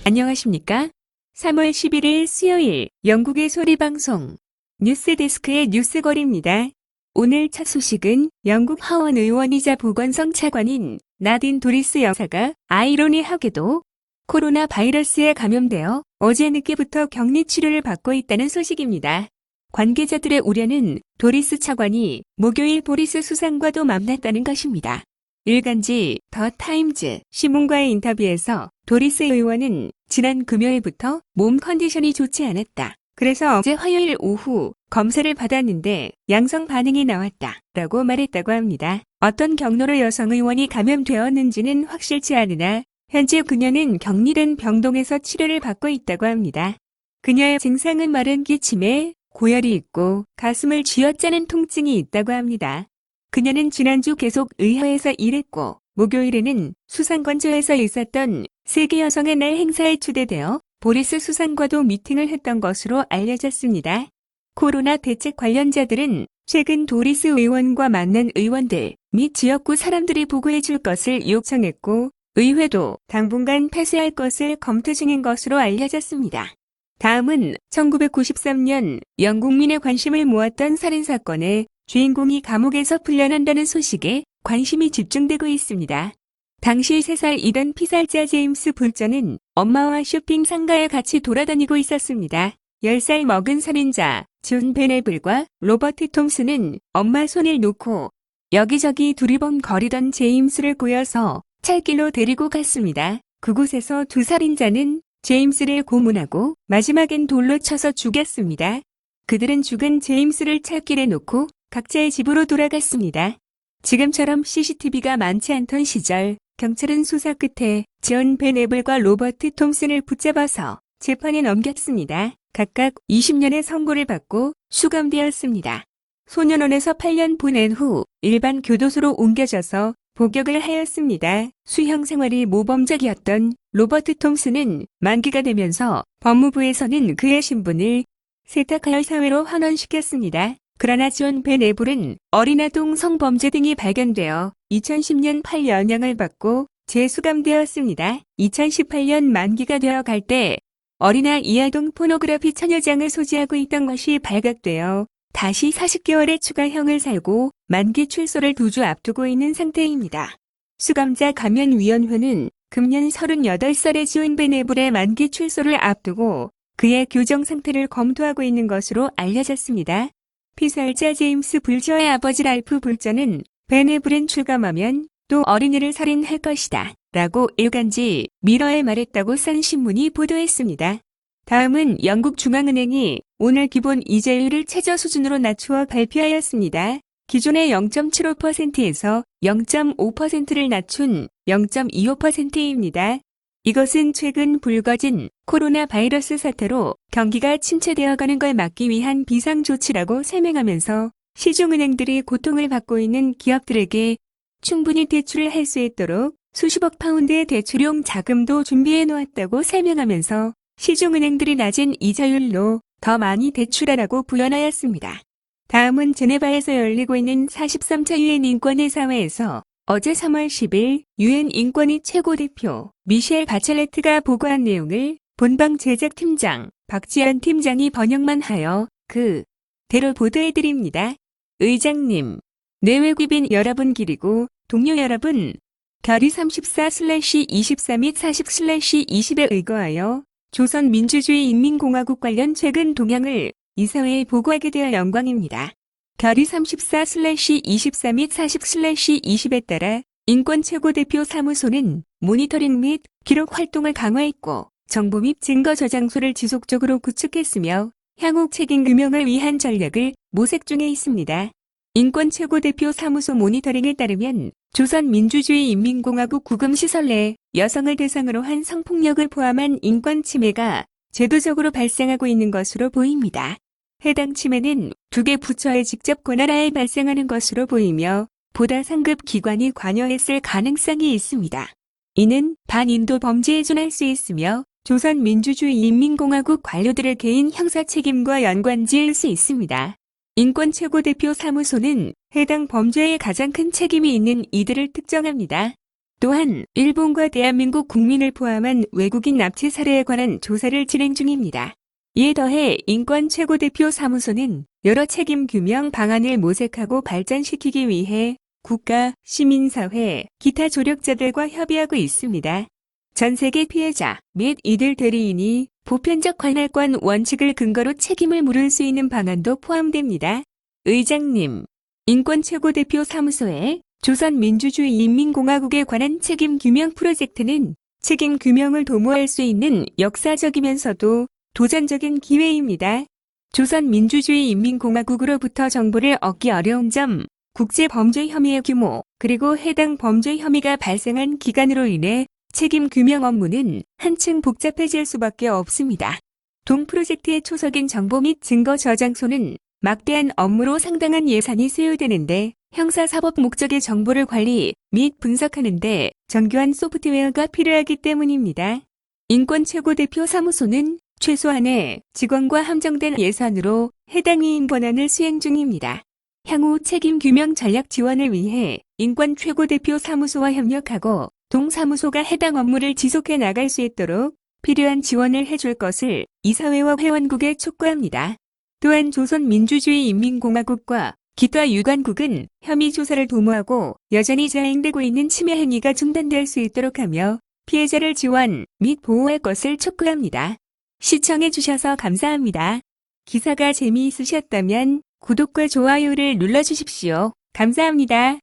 안녕하십니까? 3월 11일 수요일 영국의 소리방송 뉴스데스크의 뉴스거리입니다. 오늘 첫 소식은 영국 하원 의원이자 보건성 차관인 나딘 도리스 여사가 아이러니하게도 코로나 바이러스에 감염되어 어제 늦게부터 격리 치료를 받고 있다는 소식입니다. 관계자들의 우려는 도리스 차관이 목요일 보리스 수상과도 만났다는 것입니다. 일간지 더 타임즈 신문과의 인터뷰에서 도리스 의원은 지난 금요일부터 몸 컨디션이 좋지 않았다. 그래서 어제 화요일 오후 검사를 받았는데 양성 반응이 나왔다. 라고 말했다고 합니다. 어떤 경로로 여성 의원이 감염되었는지는 확실치 않으나 현재 그녀는 격리된 병동에서 치료를 받고 있다고 합니다. 그녀의 증상은 마른 기침에 고열이 있고 가슴을 쥐어짜는 통증이 있다고 합니다. 그녀는 지난주 계속 의회에서 일했고 목요일에는 수상권조에서 있었던 세계 여성의 날 행사에 초대되어 보리스 수상과도 미팅을 했던 것으로 알려졌습니다. 코로나 대책 관련자들은 최근 도리스 의원과 만난 의원들 및 지역구 사람들이 보고해 줄 것을 요청했고 의회도 당분간 폐쇄할 것을 검토 중인 것으로 알려졌습니다. 다음은 1993년 영국민의 관심을 모았던 살인사건에 주인공이 감옥에서 풀려난다는 소식에 관심이 집중되고 있습니다. 당시 3살이던 피살자 제임스 불전은 엄마와 쇼핑 상가에 같이 돌아다니고 있었습니다. 10살 먹은 살인자 존 베네블과 로버트 톰슨은 엄마 손을 놓고 여기저기 두리번거리던 제임스를 꼬여서 찰길로 데리고 갔습니다. 그곳에서 두 살인자는 제임스를 고문하고 마지막엔 돌로 쳐서 죽였습니다. 그들은 죽은 제임스를 찰길에 놓고 각자의 집으로 돌아갔습니다. 지금처럼 CCTV가 많지 않던 시절 경찰은 수사 끝에 존 베네블과 로버트 톰슨을 붙잡아서 재판에 넘겼습니다. 각각 20년의 선고를 받고 수감되었습니다. 소년원에서 8년 보낸 후 일반 교도소로 옮겨져서 복역을 하였습니다. 수형 생활이 모범적이었던 로버트 톰슨은 만기가 되면서 법무부에서는 그의 신분을 세탁하여 사회로 환원시켰습니다. 그러나 존 베네블은 어린아동 성범죄 등이 발견되어 2010년 8년형을 받고 재수감되었습니다. 2018년 만기가 되어 갈 때 어린아이 아동 포노그래피 천여장을 소지하고 있던 것이 발각되어 다시 40개월의 추가형을 살고 만기 출소를 2주 앞두고 있는 상태입니다. 수감자 감면위원회는 금년 38살의 존 베네블의 만기 출소를 앞두고 그의 교정 상태를 검토하고 있는 것으로 알려졌습니다. 피살자 제임스 불저의 아버지 랄프 불저는 베네블은 출감하면 또 어린이를 살인할 것이다 라고 일간지 미러에 말했다고 싼 신문이 보도했습니다. 다음은 영국 중앙은행이 오늘 기본 이자율을 최저 수준으로 낮추어 발표하였습니다. 기존의 0.75%에서 0.5%를 낮춘 0.25%입니다. 이것은 최근 불거진 코로나 바이러스 사태로 경기가 침체되어가는 걸 막기 위한 비상조치라고 설명하면서 시중은행들이 고통을 받고 있는 기업들에게 충분히 대출을 할 수 있도록 수십억 파운드의 대출용 자금도 준비해 놓았다고 설명하면서 시중은행들이 낮은 이자율로 더 많이 대출하라고 부연하였습니다. 다음은 제네바에서 열리고 있는 43차 유엔 인권회사회에서 어제 3월 10일 유엔 인권위 최고대표 미셸 바첼레트가 보고한 내용을 본방 제작팀장 박지연 팀장이 번역만 하여 그대로 보도해드립니다. 의장님, 내외국인 여러분 그리고 동료 여러분, 결의 34/24 및 40/20에 의거하여 조선민주주의인민공화국 관련 최근 동향을 이사회에 보고하게 되어 영광입니다. 결의 34/24 및 40/20에 따라 인권 최고대표 사무소는 모니터링 및 기록 활동을 강화했고 정보 및 증거 저장소를 지속적으로 구축했으며 향후 책임 규명을 위한 전략을 모색 중에 있습니다. 인권 최고대표 사무소 모니터링에 따르면 조선민주주의인민공화국 구금시설 내 여성을 대상으로 한 성폭력을 포함한 인권 침해가 제도적으로 발생하고 있는 것으로 보입니다. 해당 침해는 2개 부처의 직접 권한하에 발생하는 것으로 보이며 보다 상급 기관이 관여했을 가능성이 있습니다. 이는 반인도 범죄에 준할 수 있으며 조선민주주의인민공화국 관료들의 개인 형사 책임과 연관지을 수 있습니다. 인권 최고대표 사무소는 해당 범죄에 가장 큰 책임이 있는 이들을 특정합니다. 또한 일본과 대한민국 국민을 포함한 외국인 납치 사례에 관한 조사를 진행 중입니다. 이에 더해 인권 최고대표 사무소는 여러 책임 규명 방안을 모색하고 발전시키기 위해 국가, 시민사회, 기타 조력자들과 협의하고 있습니다. 전 세계 피해자 및 이들 대리인이 보편적 관할권 원칙을 근거로 책임을 물을 수 있는 방안도 포함됩니다. 의장님, 인권 최고대표 사무소의 조선민주주의인민공화국에 관한 책임 규명 프로젝트는 책임 규명을 도모할 수 있는 역사적이면서도 도전적인 기회입니다. 조선민주주의인민공화국으로부터 정보를 얻기 어려운 점, 국제범죄 혐의의 규모, 그리고 해당 범죄 혐의가 발생한 기간으로 인해 책임 규명 업무는 한층 복잡해질 수밖에 없습니다. 동 프로젝트의 초석인 정보 및 증거 저장소는 막대한 업무로 상당한 예산이 소요되는데 형사사법 목적의 정보를 관리 및 분석하는데 정교한 소프트웨어가 필요하기 때문입니다. 인권 최고대표 사무소는 최소한의 직원과 함정된 예산으로 해당 이인 권한을 수행 중입니다. 향후 책임 규명 전략 지원을 위해 인권 최고대표 사무소와 협력하고 동 사무소가 해당 업무를 지속해 나갈 수 있도록 필요한 지원을 해줄 것을 이사회와 회원국에 촉구합니다. 또한 조선민주주의인민공화국과 기타 유관국은 혐의 조사를 도모하고 여전히 자행되고 있는 침해 행위가 중단될 수 있도록 하며 피해자를 지원 및 보호할 것을 촉구합니다. 시청해주셔서 감사합니다. 기사가 재미있으셨다면 구독과 좋아요를 눌러주십시오. 감사합니다.